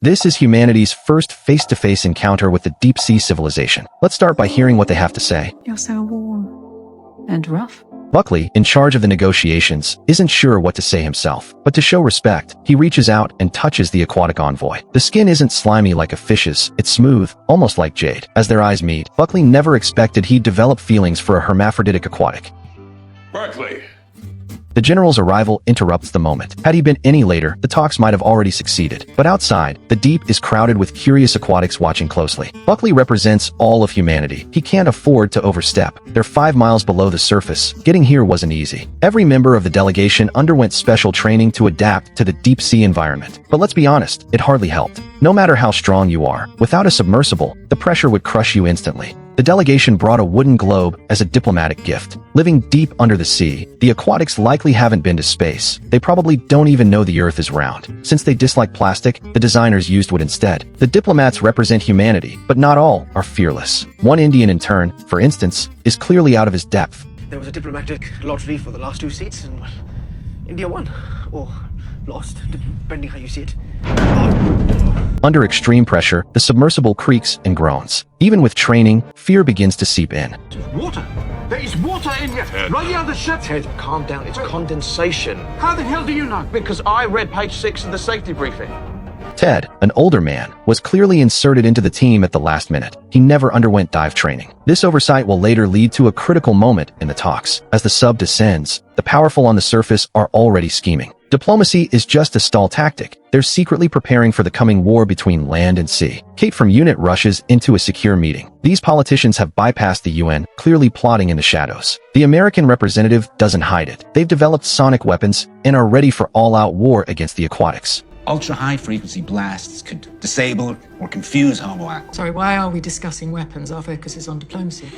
This is humanity's first face-to-face encounter with the deep-sea civilization. Let's start by hearing what they have to say. You're so warm and rough. Buckley, in charge of the negotiations, isn't sure what to say himself, but to show respect, he reaches out and touches the aquatic envoy. The skin isn't slimy like a fish's, it's smooth, almost like jade. As their eyes meet, Buckley never expected he'd develop feelings for a hermaphroditic aquatic. Buckley! The general's arrival interrupts the moment. Had he been any later, the talks might have already succeeded. But outside, the deep is crowded with curious aquatics watching closely. Buckley represents all of humanity. He can't afford to overstep. They're 5 miles below the surface. Getting here wasn't easy. Every member of the delegation underwent special training to adapt to the deep-sea environment. But let's be honest, it hardly helped. No matter how strong you are, without a submersible, the pressure would crush you instantly. The delegation brought a wooden globe as a diplomatic gift. Living deep under the sea, the aquatics likely haven't been to space. They probably don't even know the Earth is round. Since they dislike plastic, the designers used wood instead. The diplomats represent humanity, but not all are fearless. One Indian in turn, for instance, is clearly out of his depth. There was a diplomatic lottery for the last 2 seats, and well, India won. Or lost, depending how you see it. Under extreme pressure, the submersible creaks and groans. Even with training, fear begins to seep in. There's water! There is water in here! Ted. Right here on the ship! Ted, calm down. It's condensation. How the hell do you know? Because I read page 6 of the safety briefing. Ted, an older man, was clearly inserted into the team at the last minute. He never underwent dive training. This oversight will later lead to a critical moment in the talks. As the sub descends, the powerful on the surface are already scheming. Diplomacy is just a stall tactic. They're secretly preparing for the coming war between land and sea. Kate from UNIT rushes into a secure meeting. These politicians have bypassed the UN, clearly plotting in the shadows. The American representative doesn't hide it. They've developed sonic weapons and are ready for all-out war against the aquatics. Ultra-high-frequency blasts could disable or confuse homoac. Sorry, why are we discussing weapons? Our focus is on diplomacy.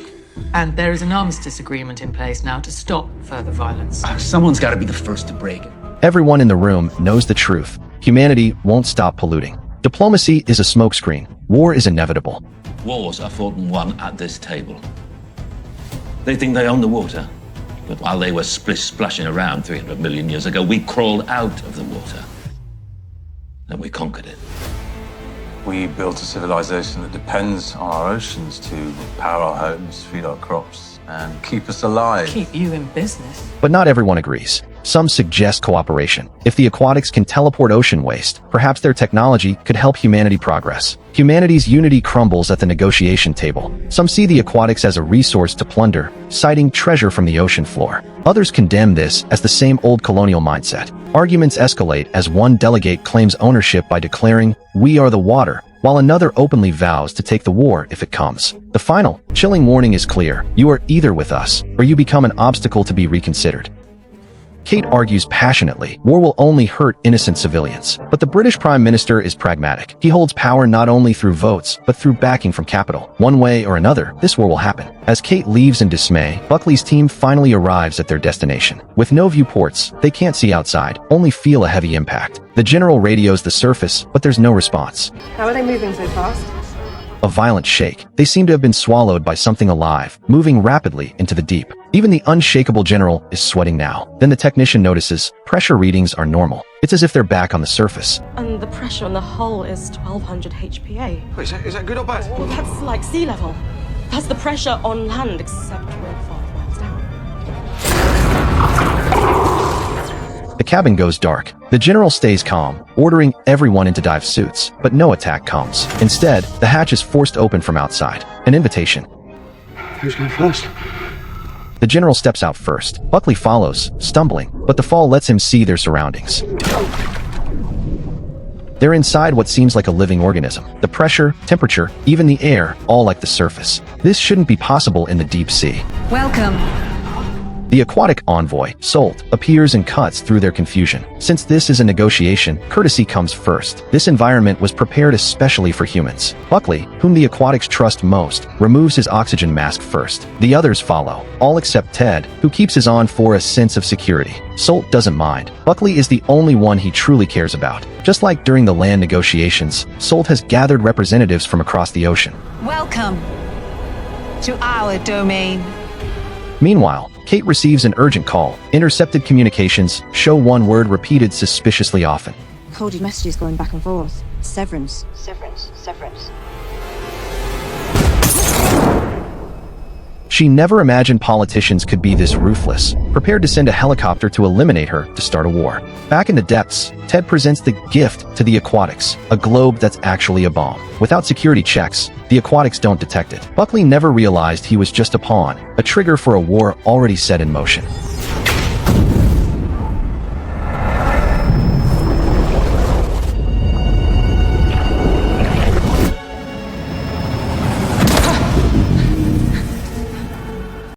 And there is an armistice agreement in place now to stop further violence. Someone's got to be the first to break it. Everyone in the room knows the truth. Humanity won't stop polluting. Diplomacy is a smokescreen. War is inevitable. Wars are fought and won at this table. They think they own the water, but while they were splashing around 300 million years ago, we crawled out of the water. And we conquered it. We built a civilization that depends on our oceans to power our homes, feed our crops, and keep us alive. Keep you in business. But not everyone agrees. Some suggest cooperation. If the aquatics can teleport ocean waste, perhaps their technology could help humanity progress. Humanity's unity crumbles at the negotiation table. Some see the aquatics as a resource to plunder, citing treasure from the ocean floor. Others condemn this as the same old colonial mindset. Arguments escalate as one delegate claims ownership by declaring, "We are the water," while another openly vows to take the war if it comes. The final, chilling warning is clear. You are either with us, or you become an obstacle to be reconsidered. Kate argues passionately, war will only hurt innocent civilians. But the British Prime Minister is pragmatic. He holds power not only through votes, but through backing from capital. One way or another, this war will happen. As Kate leaves in dismay, Buckley's team finally arrives at their destination. With no viewports, they can't see outside, only feel a heavy impact. The general radios the surface, but there's no response. How are they moving so fast? A violent shake. They seem to have been swallowed by something alive, moving rapidly into the deep. Even the unshakable general is sweating now. Then the technician notices pressure readings are normal. It's as if they're back on the surface. And the pressure on the hull is 1200 HPA. Wait, is that good or bad? Well, that's like sea level. That's the pressure on land, except we're 5 miles down. The cabin goes dark. The general stays calm, ordering everyone into dive suits, but no attack comes. Instead, the hatch is forced open from outside. An invitation. Who's going first? The general steps out first. Buckley follows, stumbling, but the fall lets him see their surroundings. They're inside what seems like a living organism. The pressure, temperature, even the air, all like the surface. This shouldn't be possible in the deep sea. Welcome. The aquatic envoy, Solt, appears and cuts through their confusion. Since this is a negotiation, courtesy comes first. This environment was prepared especially for humans. Buckley, whom the aquatics trust most, removes his oxygen mask first. The others follow, all except Ted, who keeps his on for a sense of security. Solt doesn't mind. Buckley is the only one he truly cares about. Just like during the land negotiations, Solt has gathered representatives from across the ocean. Welcome to our domain. Meanwhile, Kate receives an urgent call. Intercepted communications show one word repeated suspiciously often. Coded messages going back and forth. Severance. She never imagined politicians could be this ruthless, prepared to send a helicopter to eliminate her to start a war. Back in the depths, Ted presents the gift to the Aquatics, a globe that's actually a bomb. Without security checks, the Aquatics don't detect it. Buckley never realized he was just a pawn, a trigger for a war already set in motion.